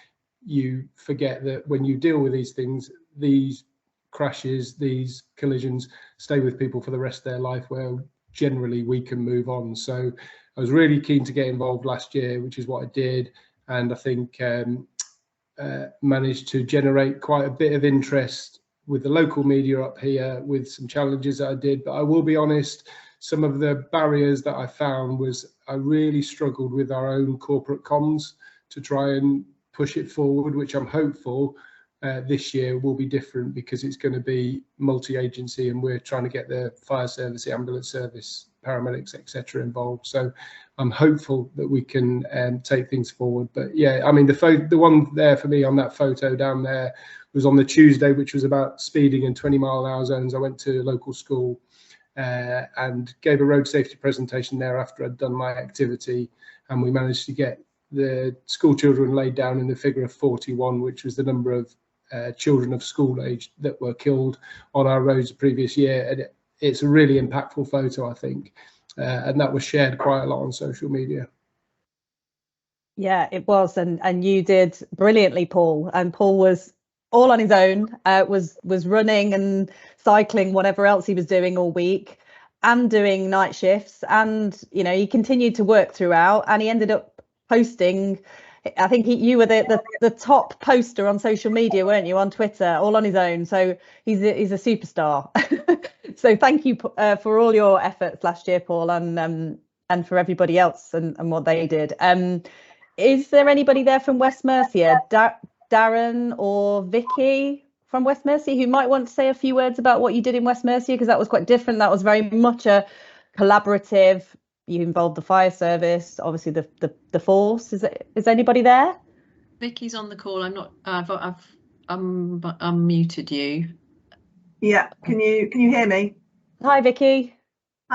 you forget that when you deal with these things, these crashes, these collisions stay with people for the rest of their life, where generally we can move on. So I was really keen to get involved last year, which is what I did, and I think managed to generate quite a bit of interest with the local media up here with some challenges that I did. But I will be honest, some of the barriers that I found was I really struggled with our own corporate comms to try and push it forward, which I'm hopeful this year will be different, because it's going to be multi-agency and we're trying to get the fire service, the ambulance service, paramedics, etc. involved. So I'm hopeful that we can take things forward. But yeah, I mean, the one there for me on that photo down there was on the Tuesday, which was about speeding in 20-mile-an-hour zones. I went to a local school and gave a road safety presentation there after I'd done my activity, and we managed to get the school children laid down in the figure of 41, which was the number of children of school age that were killed on our roads the previous year. And it's a really impactful photo, I think, and that was shared quite a lot on social media. Yeah, it was, and you did brilliantly, Paul. And Paul was all on his own, was running and cycling, whatever else he was doing all week, and doing night shifts. And he continued to work throughout, and he ended up posting. I think you were the top poster on social media, weren't you, on Twitter, all on his own. So he's a superstar. So thank you for all your efforts last year, Paul, and for everybody else and what they did. Is there anybody there from West Mercia, Darren or Vicky from West Mercia, who might want to say a few words about what you did in West Mercia? Because that was quite different. That was very much a collaborative. You involved the fire service, obviously the force. Is anybody there? Vicky's on the call. I'm not. I've unmuted you. Yeah. Can you hear me? Hi, Vicky.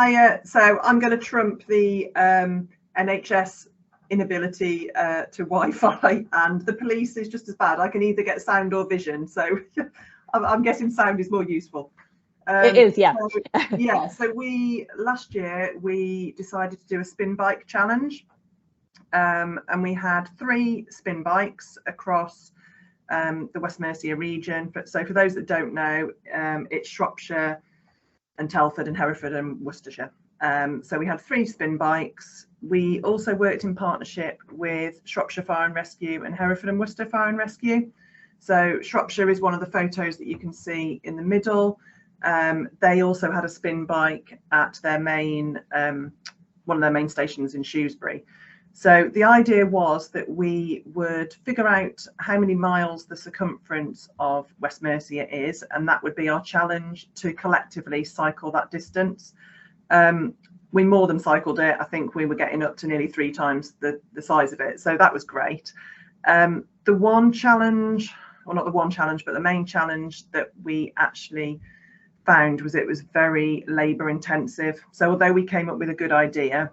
Hiya. So I'm going to trump the NHS inability to Wi-Fi, and the police is just as bad. I can either get sound or vision, so I'm guessing sound is more useful. It is, yeah. So, yeah. So last year we decided to do a spin bike challenge, and we had 3 spin bikes across the West Mercia region. So for those that don't know, it's Shropshire and Telford and Hereford and Worcestershire. So we had 3 spin bikes. We also worked in partnership with Shropshire Fire and Rescue and Hereford and Worcester Fire and Rescue. So Shropshire is one of the photos that you can see in the middle. They also had a spin bike at their main, one of their main stations in Shrewsbury. So the idea was that we would figure out how many miles the circumference of West Mercia is, and that would be our challenge, to collectively cycle that distance. We more than cycled it. I think we were getting up to nearly 3 times the size of it, so that was great. The one challenge, or not the one challenge, but the main challenge that we actually found was it was very labour intensive. So although we came up with a good idea,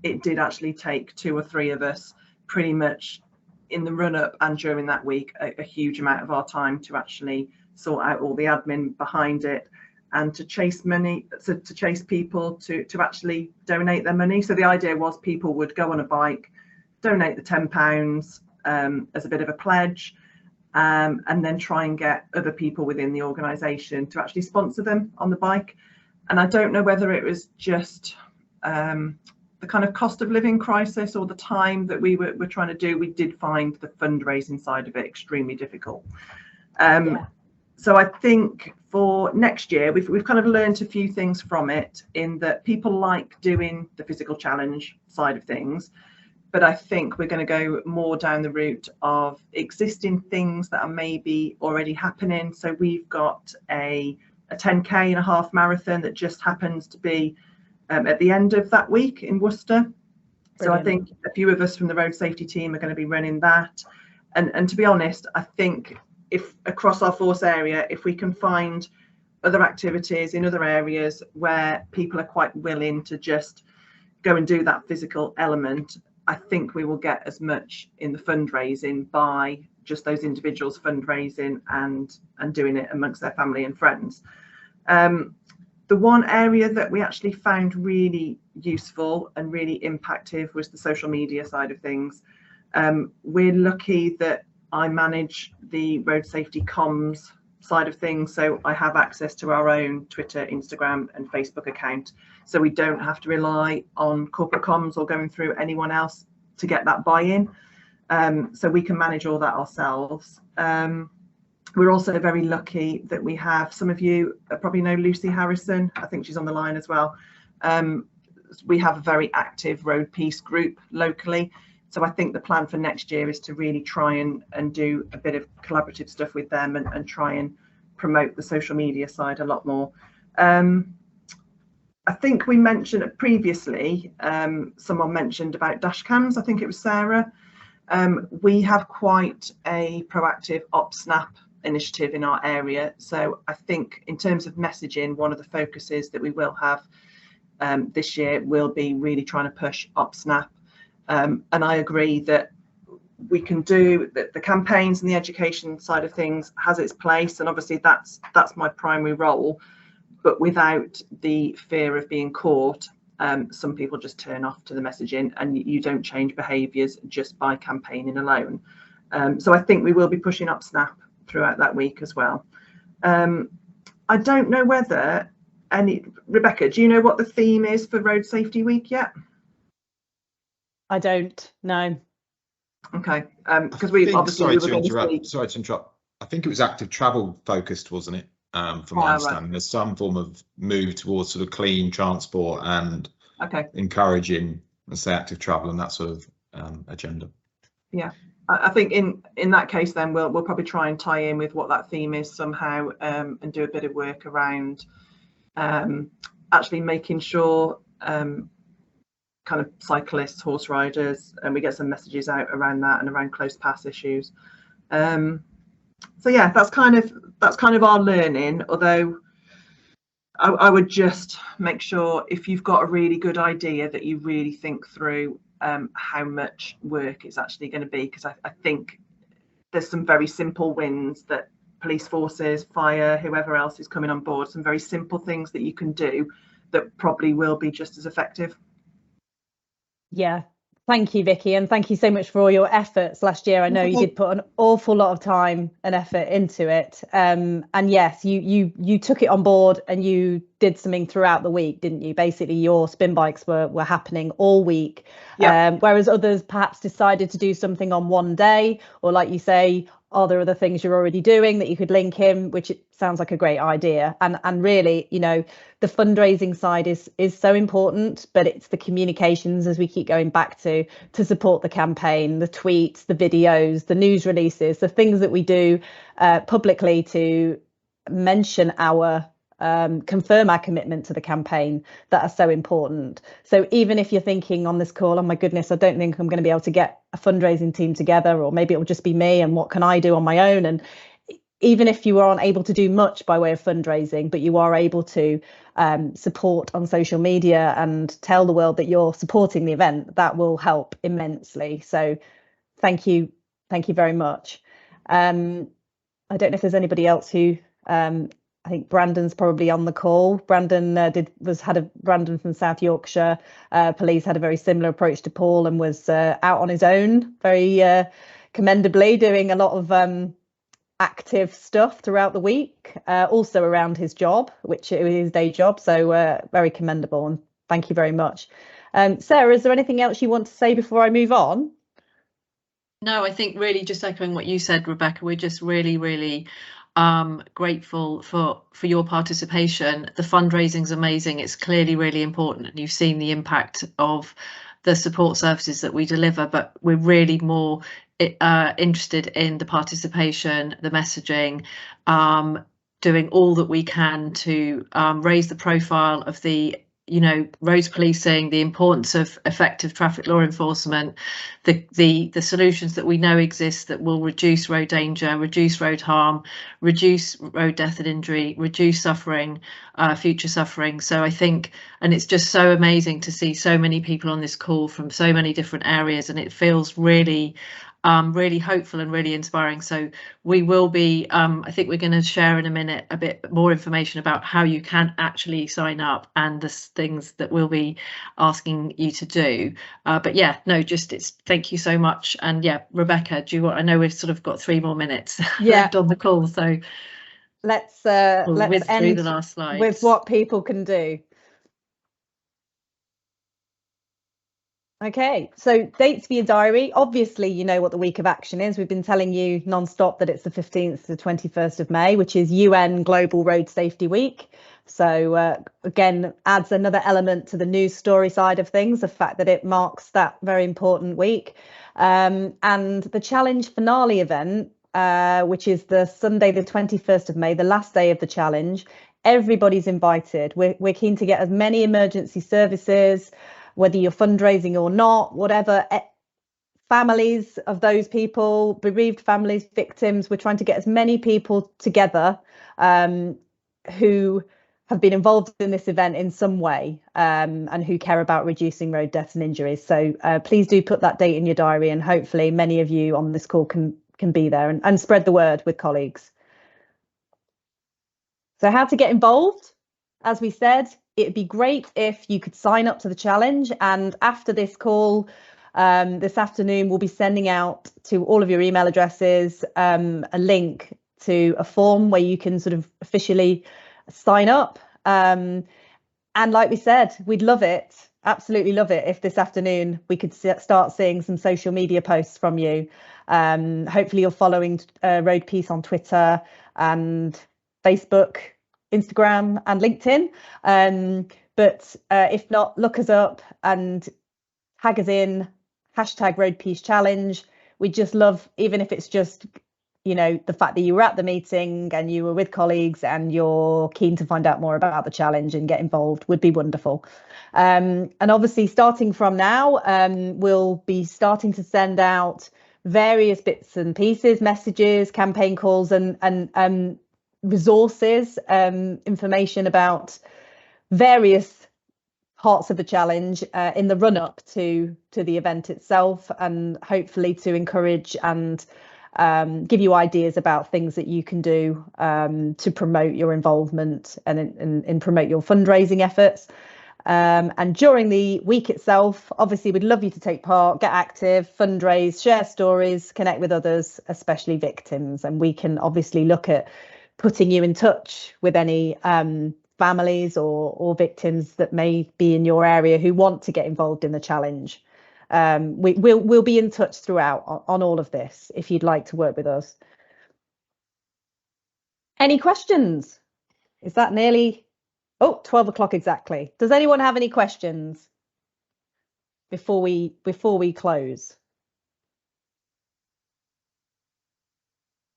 it did actually take 2 or 3 of us pretty much in the run up and during that week a huge amount of our time to actually sort out all the admin behind it, and to chase money, to chase people to actually donate their money. So the idea was people would go on a bike, donate the £10 as a bit of a pledge, and then try and get other people within the organisation to actually sponsor them on the bike. And I don't know whether it was just the kind of cost of living crisis or the time that we were trying to do, we did find the fundraising side of it extremely difficult. So I think for next year, we've kind of learned a few things from it, in that people like doing the physical challenge side of things, but I think we're going to go more down the route of existing things that are maybe already happening. So we've got a 10K and a half marathon that just happens to be at the end of that week in Worcester. Brilliant. So I think a few of us from the road safety team are going to be running that. And to be honest, I think if across our force area, if we can find other activities in other areas where people are quite willing to just go and do that physical element, I think we will get as much in the fundraising by just those individuals fundraising and doing it amongst their family and friends. The one area that we actually found really useful and really impactful was the social media side of things. We're lucky that I manage the road safety comms side of things, so I have access to our own Twitter, Instagram and Facebook account, so we don't have to rely on corporate comms or going through anyone else to get that buy-in, so we can manage all that ourselves. We're also very lucky that we have, some of you probably know Lucy Harrison, I think she's on the line as well. We have a very active RoadPeace group locally. So I think the plan for next year is to really try and do a bit of collaborative stuff with them and try and promote the social media side a lot more. I think we mentioned it previously, someone mentioned about dash cams, I think it was Sarah. We have quite a proactive OpSnap initiative in our area. So I think in terms of messaging, one of the focuses that we will have this year will be really trying to push OpSnap. And I agree that we can do the campaigns and the education side of things has its place, and obviously that's my primary role, but without the fear of being caught, some people just turn off to the messaging, and you don't change behaviours just by campaigning alone. So I think we will be pushing OpSnap throughout that week as well. I don't know whether Rebecca, do you know what the theme is for Road Safety Week yet? I don't know. Okay, because we obviously sorry to interrupt. I think it was active travel focused, wasn't it? From my understanding, right. There's some form of move towards sort of clean transport and encouraging, let's say, active travel and that sort of agenda. Yeah, I think in that case, then we'll probably try and tie in with what that theme is somehow, and do a bit of work around actually making sure kind of cyclists, horse riders, and we get some messages out around that and around close pass issues. So yeah, that's kind of our learning, although I would just make sure, if you've got a really good idea, that you really think through how much work it's actually going to be, because I think there's some very simple wins that police forces, fire, whoever else is coming on board, some very simple things that you can do that probably will be just as effective. Yeah, thank you, Vicky, and thank you so much for all your efforts last year. I know you did put an awful lot of time and effort into it, and yes, you took it on board and you did something throughout the week, didn't you? Basically, your spin bikes were happening all week, whereas others perhaps decided to do something on one day, or like you say, are there other things you're already doing that you could link in, which it sounds like a great idea. And really, you know, the fundraising side is so important, but it's the communications, as we keep going back to support the campaign, the tweets, the videos, the news releases, the things that we do publicly to mention our confirm our commitment to the campaign, that are so important. So even if you're thinking on this call, oh my goodness, I don't think I'm going to be able to get a fundraising team together, or maybe it will just be me, and what can I do on my own? And even if you aren't able to do much by way of fundraising, but you are able to support on social media and tell the world that you're supporting the event, that will help immensely. So thank you very much. I don't know if there's anybody else who I think Brandon's probably on the call. Brandon Brandon from South Yorkshire Police had a very similar approach to Paul, and was out on his own, very commendably, doing a lot of active stuff throughout the week, also around his job, which is his day job. So very commendable, and thank you very much. Sarah, is there anything else you want to say before I move on? No, I think really just echoing what you said, Rebecca, we're just really, really grateful for your participation. The fundraising's amazing. It's clearly really important, and you've seen the impact of the support services that we deliver, but we're really more interested in the participation, the messaging, doing all that we can to raise the profile of the roads policing, the importance of effective traffic law enforcement, the solutions that we know exist that will reduce road danger, reduce road harm, reduce road death and injury, reduce suffering, future suffering. So I think, and it's just so amazing to see so many people on this call from so many different areas, and it feels really really hopeful and really inspiring. So we will be, I think we're going to share in a minute a bit more information about how you can actually sign up and the things that we'll be asking you to do. But yeah, no, just thank you so much. And yeah, Rebecca, I know we've sort of got 3 more minutes left on the call, so let's end through the last slide with what people can do. Okay, so dates for your diary. Obviously, you know what the week of action is. We've been telling you non-stop that it's the 15th to the 21st of May, which is UN Global Road Safety Week. So again, adds another element to the news story side of things, the fact that it marks that very important week. And the challenge finale event, which is the Sunday, the 21st of May, the last day of the challenge. Everybody's invited. We're keen to get as many emergency services, whether you're fundraising or not, whatever, families of those people, bereaved families, victims. We're trying to get as many people together who have been involved in this event in some way, and who care about reducing road deaths and injuries. So please do put that date in your diary, and hopefully many of you on this call can be there and spread the word with colleagues. So how to get involved? As we said, it'd be great if you could sign up to the challenge, and after this call this afternoon, we'll be sending out to all of your email addresses a link to a form where you can sort of officially sign up. And like we said, we'd love it, absolutely love it, if this afternoon we could start seeing some social media posts from you. Hopefully you're following RoadPeace on Twitter and Facebook, Instagram and LinkedIn, but if not, look us up and tag us in, hashtag RoadPeace Challenge. We just love, even if it's just, you know, the fact that you were at the meeting and you were with colleagues and you're keen to find out more about the challenge and get involved, would be wonderful. And obviously starting from now, we'll be starting to send out various bits and pieces, messages, campaign calls and resources, information about various parts of the challenge in the run up to the event itself, and hopefully to encourage and give you ideas about things that you can do to promote your involvement and promote your fundraising efforts. And during the week itself, obviously, we'd love you to take part, get active, fundraise, share stories, connect with others, especially victims. And we can obviously look at putting you in touch with any families or victims that may be in your area who want to get involved in the challenge. We'll be in touch throughout on all of this if you'd like to work with us. Any questions? Is that nearly 12 o'clock exactly? Does anyone have any questions before we close?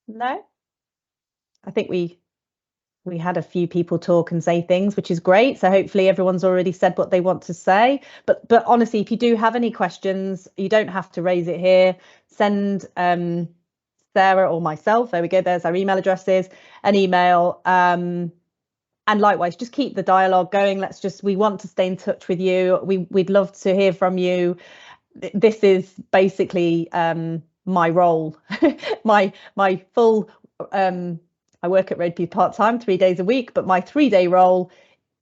No? I think we had a few people talk and say things, which is great. So hopefully everyone's already said what they want to say. But honestly, if you do have any questions, you don't have to raise it here. Send Sarah or myself, there we go, there's our email addresses, an email. And likewise, just keep the dialogue going. We want to stay in touch with you. We'd love to hear from you. This is basically my role, my full, I work at RoadPeace part-time, 3 days a week, but my 3-day role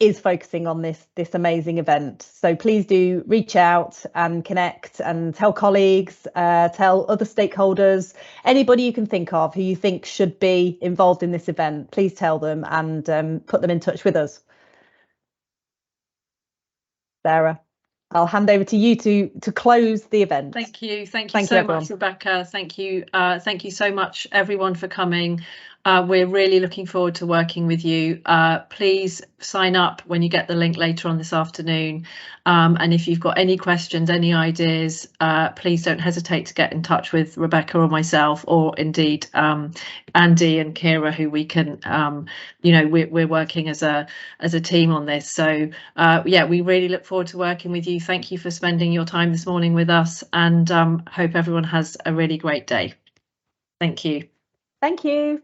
is focusing on this amazing event. So please do reach out and connect and tell colleagues, tell other stakeholders, anybody you can think of who you think should be involved in this event. Please tell them and put them in touch with us. Sarah, I'll hand over to you to close the event. Thank you so much, Rebecca. Thank you so much, everyone, for coming. We're really looking forward to working with you. Please sign up when you get the link later on this afternoon. And if you've got any questions, any ideas, please don't hesitate to get in touch with Rebecca or myself, or indeed Andy and Kira, who we can, we're working as a team on this. So yeah, we really look forward to working with you. Thank you for spending your time this morning with us, and hope everyone has a really great day. Thank you. Thank you.